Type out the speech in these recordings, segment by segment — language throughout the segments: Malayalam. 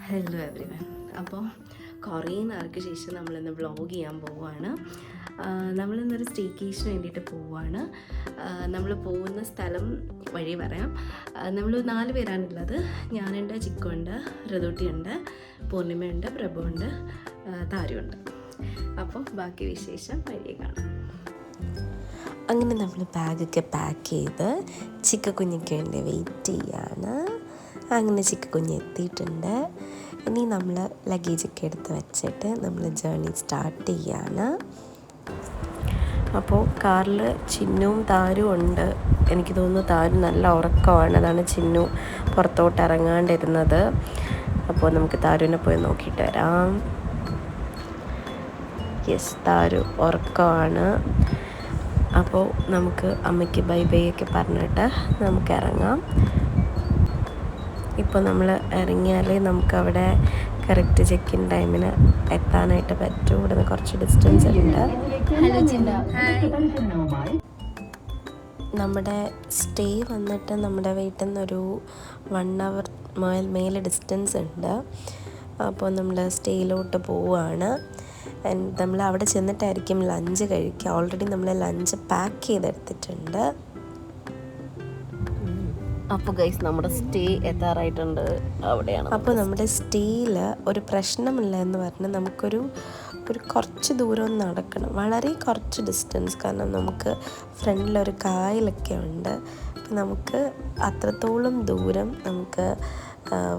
Hello everyone. അപ്പോൾ കുറേ നാൾക്ക് ശേഷം നമ്മളിന്ന് വ്ളോഗ് ചെയ്യാൻ പോവുകയാണ്. നമ്മളിന്നൊരു സ്റ്റേക്കേഷന് വേണ്ടിയിട്ട് പോവുകയാണ്. നമ്മൾ പോകുന്ന സ്ഥലം വഴി പറയാം. നമ്മൾ 4 പേരാണുള്ളത്. ഞാനുണ്ട്, ചിക്കുണ്ട്, ഋതുട്ടിയുണ്ട്, പൂർണിമയുണ്ട്, പ്രഭുവുണ്ട്, താരുണ്ട്. അപ്പോൾ ബാക്കി വിശേഷം വഴിയെ കാണാം. അങ്ങനെ നമ്മൾ ബാഗൊക്കെ പാക്ക് ചെയ്ത് ചിക്കുഞ്ഞിക്ക് വേണ്ടി വെയിറ്റ് ചെയ്യാണ്. അങ്ങനെ ചിക്കുഞ്ഞ് എത്തിയിട്ടുണ്ട്. ഇനി നമ്മൾ ലഗേജൊക്കെ എടുത്ത് വെച്ചിട്ട് നമ്മൾ ജേർണി സ്റ്റാർട്ട് ചെയ്യാണ്. അപ്പോൾ കാറിൽ ചിന്നുവും താരും ഉണ്ട്. എനിക്ക് തോന്നുന്നു താരു നല്ല ഉറക്കമാണ്. അതാണ് ചിന്നു പുറത്തോട്ട് ഇറങ്ങാണ്ടിരുന്നത്. അപ്പോൾ നമുക്ക് താരുവിനെ പോയി നോക്കിയിട്ട് വരാം. യെസ്, താരു ഉറക്കമാണ്. അപ്പോൾ നമുക്ക് അമ്മയ്ക്ക് ബൈ ബൈ ഒക്കെ പറഞ്ഞിട്ട് നമുക്ക് ഇറങ്ങാം. ഇപ്പോൾ നമ്മൾ ഇറങ്ങിയാലേ നമുക്കവിടെ കറക്റ്റ് ചെക്ക് ഇൻ ടൈമിന് എത്താനായിട്ട് പറ്റും. ഇവിടെ നിന്ന് കുറച്ച് ഡിസ്റ്റൻസ് ഉണ്ട്. നമ്മുടെ സ്റ്റേ വന്നിട്ട് നമ്മുടെ വീട്ടിൽ നിന്നൊരു 1 hour മേലെ ഡിസ്റ്റൻസ് ഉണ്ട്. അപ്പോൾ നമ്മൾ സ്റ്റേയിലോട്ട് പോവുകയാണ്. നമ്മൾ അവിടെ ചെന്നിട്ടായിരിക്കും ലഞ്ച് കഴിക്കുക. ഓൾറെഡി നമ്മൾ ലഞ്ച് പാക്ക് ചെയ്തെടുത്തിട്ടുണ്ട്. അപ്പോൾ ഗൈസ്, നമ്മുടെ സ്റ്റേ എത്താറായിട്ടുണ്ട്. അവിടെയാണ്. അപ്പോൾ നമ്മുടെ സ്റ്റേയിൽ ഒരു പ്രശ്നമില്ല എന്ന് പറഞ്ഞാൽ നമുക്കൊരു കുറച്ച് ദൂരം നടക്കണം, വളരെ കുറച്ച് ഡിസ്റ്റൻസ്. കാരണം നമുക്ക് ഫ്രണ്ടിലൊരു കായലൊക്കെ ഉണ്ട്. അപ്പം നമുക്ക് അത്രത്തോളം ദൂരം നമുക്ക്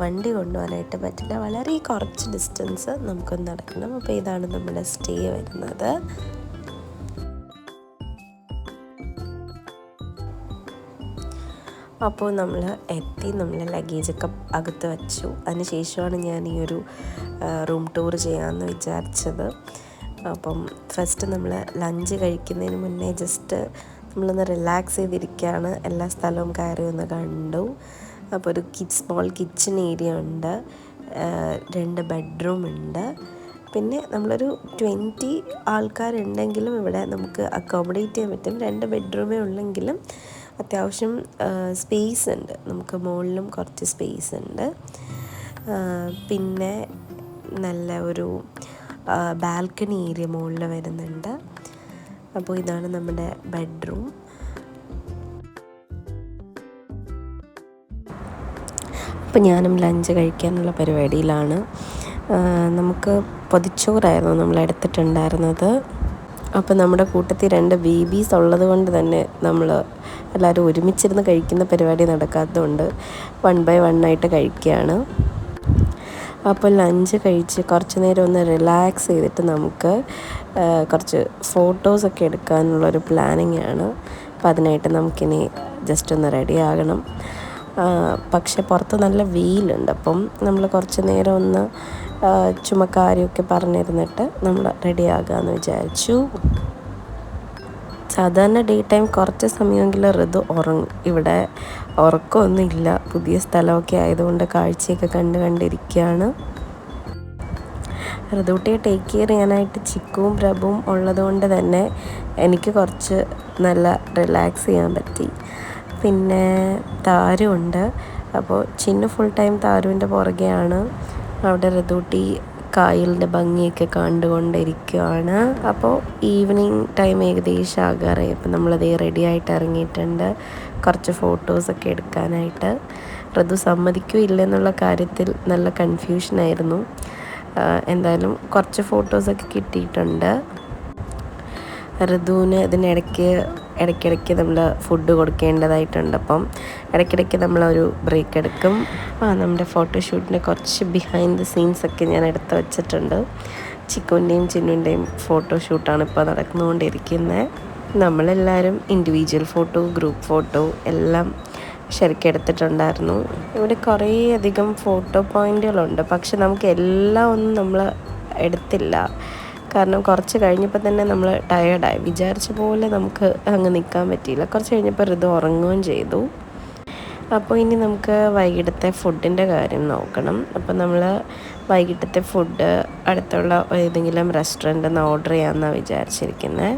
വണ്ടി കൊണ്ടുപോകാനായിട്ട് പറ്റില്ല. വളരെ കുറച്ച് ഡിസ്റ്റൻസ് നമുക്കൊന്ന് നടക്കണം. അപ്പോൾ ഇതാണ് നമ്മുടെ സ്റ്റേ വരുന്നത്. അപ്പോൾ നമ്മൾ എത്തി, നമ്മൾ ലഗേജൊക്കെ അകത്ത് വെച്ചു. അതിനുശേഷമാണ് ഞാൻ ഈ ഒരു റൂം ടൂർ ചെയ്യാമെന്ന് വിചാരിച്ചത്. അപ്പം ഫസ്റ്റ് നമ്മൾ ലഞ്ച് കഴിക്കുന്നതിന് മുന്നേ ജസ്റ്റ് നമ്മളൊന്ന് റിലാക്സ് ചെയ്തിരിക്കുകയാണ്. എല്ലാ സ്ഥലവും കയറി ഒന്ന് കണ്ടു. അപ്പോൾ ഒരു സ്മോൾ കിച്ചൺ ഏരിയ ഉണ്ട്, 2 ബെഡ്റൂം ഉണ്ട്. പിന്നെ നമ്മളൊരു 20 ആൾക്കാരുണ്ടെങ്കിലും ഇവിടെ നമുക്ക് അക്കോമഡേറ്റ് ചെയ്യാൻ പറ്റും. 2 ബെഡ്റൂമേ ഉള്ളെങ്കിലും അത്യാവശ്യം സ്പേസ് ഉണ്ട്. നമുക്ക് മുകളിലും കുറച്ച് സ്പേസ് ഉണ്ട്. പിന്നെ നല്ല ഒരു ബാൽക്കണി ഏരിയ മുകളിൽ വരുന്നുണ്ട്. അപ്പോൾ ഇതാണ് നമ്മുടെ ബെഡ്റൂം. അപ്പോൾ ഞാനും ലഞ്ച് കഴിക്കാനുള്ള പരിപാടിയിലാണ്. നമുക്ക് പൊതിച്ചോറായിരുന്നു നമ്മൾ എടുത്തിട്ടുണ്ടായിരുന്നത്. അപ്പോൾ നമ്മുടെ കൂട്ടത്തിൽ 2 ബേബീസ് ഉള്ളത് കൊണ്ട് തന്നെ നമ്മൾ എല്ലാവരും ഒരുമിച്ചിരുന്ന് കഴിക്കുന്ന പരിപാടി നടക്കാത്തതുകൊണ്ട് 1 by 1 ആയിട്ട് കഴിക്കുകയാണ്. അപ്പോൾ ലഞ്ച് കഴിച്ച് കുറച്ച് നേരം ഒന്ന് റിലാക്സ് ചെയ്തിട്ട് നമുക്ക് കുറച്ച് ഫോട്ടോസൊക്കെ എടുക്കാനുള്ളൊരു പ്ലാനിങ് ആണ്. അപ്പോൾ അതിനായിട്ട് നമുക്കിനി ജസ്റ്റ് ഒന്ന് റെഡി ആകണം. പക്ഷെ പുറത്ത് നല്ല വെയിലുണ്ട്. അപ്പം നമ്മൾ കുറച്ച് നേരം ഒന്ന് ചുമക്കാരിയൊക്കെ പറഞ്ഞിരുന്നിട്ട് നമ്മൾ റെഡി ആകാമെന്ന് വിചാരിച്ചു. സാധാരണ ഡേ ടൈം കുറച്ച് സമയമെങ്കിലും ഋതു ഉറങ്ങും. ഇവിടെ ഉറക്കമൊന്നുമില്ല. പുതിയ സ്ഥലമൊക്കെ ആയതുകൊണ്ട് കാഴ്ചയൊക്കെ കണ്ടിരിക്കുകയാണ്. ഋതുട്ടിയെ ടേക്ക് കെയർ ചെയ്യാനായിട്ട് ചിക്കുവും പ്രഭുവും ഉള്ളതുകൊണ്ട് തന്നെ എനിക്ക് കുറച്ച് നല്ല റിലാക്സ് ചെയ്യാൻ പറ്റി. പിന്നെ താരുണ്ട്. അപ്പോൾ ചിന്നു ഫുൾ ടൈം താരുവിൻ്റെ പുറകെയാണ്. അവിടെ ഋതുട്ടി കായലിൻ്റെ ഭംഗിയൊക്കെ കണ്ടുകൊണ്ടിരിക്കുകയാണ്. അപ്പോൾ ഈവനിങ് ടൈം ഏകദേശം ആകാറായി. അപ്പോൾ നമ്മളതേ റെഡി ആയിട്ട് ഇറങ്ങിയിട്ടുണ്ട് കുറച്ച് ഫോട്ടോസൊക്കെ എടുക്കാനായിട്ട്. ഋതു സമ്മതിക്കോ ഇല്ലെന്നുള്ള കാര്യത്തിൽ നല്ല കൺഫ്യൂഷനായിരുന്നു. എന്തായാലും കുറച്ച് ഫോട്ടോസൊക്കെ കിട്ടിയിട്ടുണ്ട്. ഋതുവിന് ഇടയ്ക്കിടയ്ക്ക് നമ്മൾ ഫുഡ് കൊടുക്കേണ്ടതായിട്ടുണ്ട്. അപ്പം ഇടയ്ക്കിടയ്ക്ക് നമ്മളൊരു ബ്രേക്ക് എടുക്കും. നമ്മുടെ ഫോട്ടോഷൂട്ടിൻ്റെ കുറച്ച് ബിഹൈൻഡ് ദ സീൻസൊക്കെ ഞാൻ എടുത്ത് വെച്ചിട്ടുണ്ട്. ചിക്കുവിൻ്റെയും ചിന്നുവിൻ്റെയും ഫോട്ടോഷൂട്ടാണ് ഇപ്പോൾ നടന്നുകൊണ്ടിരിക്കുന്നത്. നമ്മളെല്ലാവരും ഇൻഡിവിജ്വൽ ഫോട്ടോ, ഗ്രൂപ്പ് ഫോട്ടോ എല്ലാം ശരിക്കും എടുത്തിട്ടുണ്ടായിരുന്നു. ഇവിടെ കുറേ അധികം ഫോട്ടോ പോയിൻ്റുകളുണ്ട്. പക്ഷെ നമുക്ക് എല്ലാം ഒന്നും നമ്മൾ എടുത്തില്ല. കാരണം കുറച്ച് കഴിഞ്ഞപ്പോൾ തന്നെ നമ്മൾ ടയേർഡായി. വിചാരിച്ച പോലെ നമുക്ക് അങ്ങ് നിൽക്കാൻ പറ്റിയില്ല. കുറച്ച് കഴിഞ്ഞപ്പോൾ ഋതു ഉറങ്ങുകയും ചെയ്തു. അപ്പോൾ ഇനി നമുക്ക് വൈകിട്ടത്തെ ഫുഡിൻ്റെ കാര്യം നോക്കണം. അപ്പോൾ നമ്മൾ വൈകിട്ടത്തെ ഫുഡ് അടുത്തുള്ള ഏതെങ്കിലും റെസ്റ്റോറൻറ്റിൽ നിന്ന് ഓർഡർ ചെയ്യാമെന്നാണ് വിചാരിച്ചിരിക്കുന്നത്.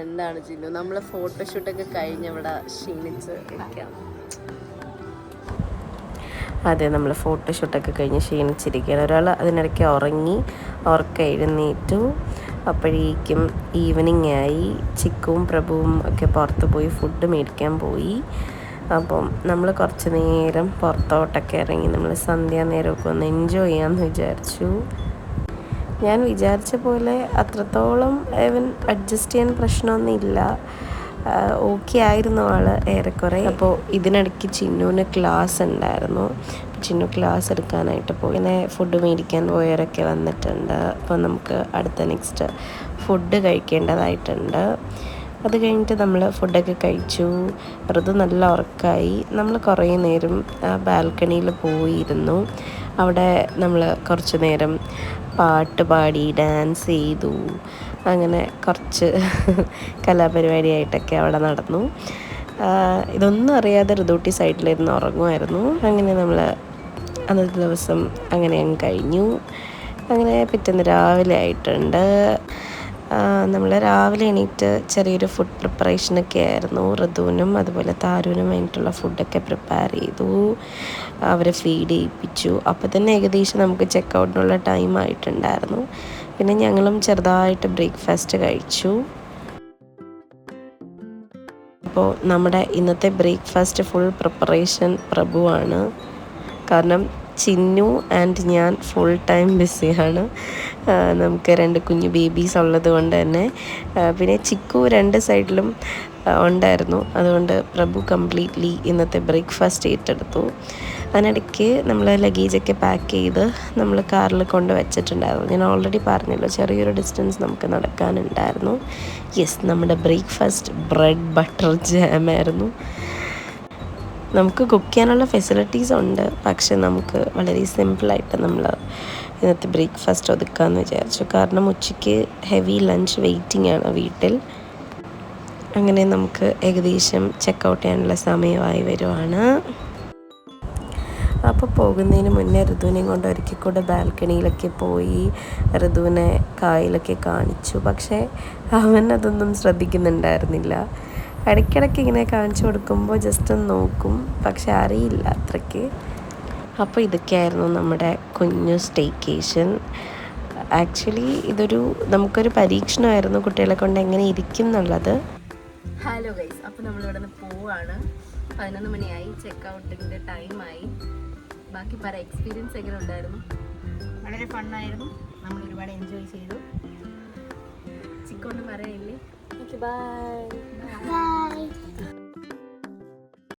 എന്താണ് ചിന്നു, നമ്മൾ ഫോട്ടോഷൂട്ടൊക്കെ കഴിഞ്ഞ് ഇവിടെ ക്ഷീണിച്ച് ഇരിക്കാം. അതെ, നമ്മൾ ഫോട്ടോഷൂട്ടൊക്കെ കഴിഞ്ഞ് ക്ഷീണിച്ചിരിക്കുകയാണ്. ഒരാൾ അതിനിടയ്ക്ക് ഉറക്കം എഴുന്നേറ്റു. അപ്പോഴേക്കും ഈവനിങ് ആയി. ചിക്കുവും പ്രഭുവും ഒക്കെ പുറത്ത് പോയി ഫുഡ് മേടിക്കാൻ പോയി. അപ്പം നമ്മൾ കുറച്ച് നേരം പുറത്തോട്ടൊക്കെ ഇറങ്ങി നമ്മൾ സന്ധ്യാനേരമൊക്കെ ഒന്ന് എൻജോയ് ചെയ്യാമെന്ന് വിചാരിച്ചു. ഞാൻ വിചാരിച്ച പോലെ അത്രത്തോളം അഡ്ജസ്റ്റ് ചെയ്യാൻ പ്രശ്നമൊന്നുമില്ല. ഓക്കെ ആയിരുന്നു ആൾ ഏറെക്കുറെ. അപ്പോൾ ഇതിനിടയ്ക്ക് ചിന്നുവിന് ക്ലാസ് ഉണ്ടായിരുന്നു. ചിന്നു ക്ലാസ് എടുക്കാനായിട്ട് പോയി. ഇങ്ങനെ ഫുഡ് മേടിക്കാൻ പോയവരൊക്കെ വന്നിട്ടുണ്ട്. അപ്പോൾ നമുക്ക് അടുത്ത നെക്സ്റ്റ് ഫുഡ് കഴിക്കേണ്ടതായിട്ടുണ്ട്. അത് കഴിഞ്ഞിട്ട് നമ്മൾ ഫുഡൊക്കെ കഴിച്ചു. ഋതു നല്ല ഉറക്കമായി. നമ്മൾ കുറേ നേരം ബാൽക്കണിയിൽ പോയിരുന്നു. അവിടെ നമ്മൾ കുറച്ച് നേരം പാട്ട് പാടി ഡാൻസ് ചെയ്തു. അങ്ങനെ കുറച്ച് കലാപരിപാടിയായിട്ടൊക്കെ അവിടെ നടന്നു. ഇതൊന്നും അറിയാതെ ഋതൂട്ടി സൈഡിലിരുന്ന് ഉറങ്ങുമായിരുന്നു. അങ്ങനെ നമ്മൾ അന്നത്തെ ദിവസം അങ്ങനെ അങ്ങ് കഴിഞ്ഞു. അങ്ങനെ പിറ്റേന്ന് രാവിലെ ആയിട്ടുണ്ട്. നമ്മൾ രാവിലെ എണീറ്റ് ചെറിയൊരു ഫുഡ് പ്രിപ്പറേഷനൊക്കെ ആയിരുന്നു. ഋതുവിനും അതുപോലെ താരുവിനും വേണ്ടിയിട്ടുള്ള ഫുഡൊക്കെ പ്രിപ്പയർ ചെയ്തു. അവരെ ഫീഡ് ചെയ്യിപ്പിച്ചു. അപ്പോൾ തന്നെ ഏകദേശം നമുക്ക് ചെക്കൗട്ടിനുള്ള ടൈം ആയിട്ടുണ്ടായിരുന്നു. പിന്നെ ഞങ്ങളും ചെറുതായിട്ട് ബ്രേക്ക്ഫാസ്റ്റ് കഴിച്ചു. അപ്പോൾ നമ്മുടെ ഇന്നത്തെ ബ്രേക്ക്ഫാസ്റ്റ് ഫുൾ പ്രിപ്പറേഷൻ പ്രഭുവാണ്. കാരണം ചിന്നു ആൻഡ് ഞാൻ ഫുൾ ടൈം ബിസിയാണ്. നമുക്ക് 2 കുഞ്ഞു ബേബീസ് ഉള്ളത് കൊണ്ട് തന്നെ. പിന്നെ ചിക്കു 2 സൈഡിലും ഉണ്ടായിരുന്നു. അതുകൊണ്ട് പ്രഭു കംപ്ലീറ്റ്ലി ഇന്നത്തെ ബ്രേക്ക്ഫാസ്റ്റ് ഏറ്റെടുത്തു. അതിനിടയ്ക്ക് നമ്മൾ ലഗേജൊക്കെ പാക്ക് ചെയ്ത് നമ്മൾ കാറിൽ കൊണ്ട് വെച്ചിട്ടുണ്ടായിരുന്നു. ഞാൻ ഓൾറെഡി പറഞ്ഞല്ലോ, ചെറിയൊരു ഡിസ്റ്റൻസ് നമുക്ക് നടക്കാനുണ്ടായിരുന്നു. യെസ്, നമ്മുടെ ബ്രേക്ക്ഫാസ്റ്റ് ബ്രെഡ് ബട്ടർ ജാമായിരുന്നു. നമുക്ക് കുക്ക് ചെയ്യാനുള്ള ഫെസിലിറ്റീസ് ഉണ്ട്. പക്ഷെ നമുക്ക് വളരെ സിമ്പിളായിട്ട് നമ്മൾ ഇന്നത്തെ ബ്രേക്ക്ഫാസ്റ്റ് ഒതുക്കാമെന്ന് വിചാരിച്ചു. കാരണം ഉച്ചയ്ക്ക് ഹെവി ലഞ്ച് വെയിറ്റിംഗ് ആണ് വീട്ടിൽ. അങ്ങനെ നമുക്ക് ഏകദേശം ചെക്കൗട്ട് ചെയ്യാനുള്ള സമയമായി വരുവാണ്. അപ്പോൾ പോകുന്നതിന് മുന്നേ ഋതുവിനെയും കൊണ്ട് ഒരിക്കൽ കൂടെ ബാൽക്കണിയിലൊക്കെ പോയി ഋതുവിനെ കായലൊക്കെ കാണിച്ചു. പക്ഷേ അവൻ അതൊന്നും ശ്രദ്ധിക്കുന്നുണ്ടായിരുന്നില്ല. ഇടയ്ക്കിടയ്ക്ക് ഇങ്ങനെ കാണിച്ചു കൊടുക്കുമ്പോൾ ജസ്റ്റ് ഒന്ന് നോക്കും, പക്ഷെ അറിയില്ല അത്രയ്ക്ക്. അപ്പോൾ ഇതൊക്കെയായിരുന്നു നമ്മുടെ കുഞ്ഞു സ്റ്റേക്കേഷൻ. ആക്ച്വലി നമുക്കൊരു പരീക്ഷണമായിരുന്നു കുട്ടികളെ കൊണ്ട് എങ്ങനെ ഇരിക്കും എന്നുള്ളത്. ഹലോ ഗൈസ്, അപ്പോൾ നമ്മളിവിടെ നിന്ന് പോവാണ്. 11 മണിയായി, ചെക്കൗട്ടിൻ്റെ ടൈമായി. ബാക്കി പറ, എക്സ്പീരിയൻസ് എങ്ങനെ ഉണ്ടായിരുന്നു? വളരെ ഫണ്ണായിരുന്നു. നമ്മൾ ഒരുപാട് എൻജോയ് ചെയ്തു. ചിക്കോണ്ട് പറയില്ലേ? ബൈ.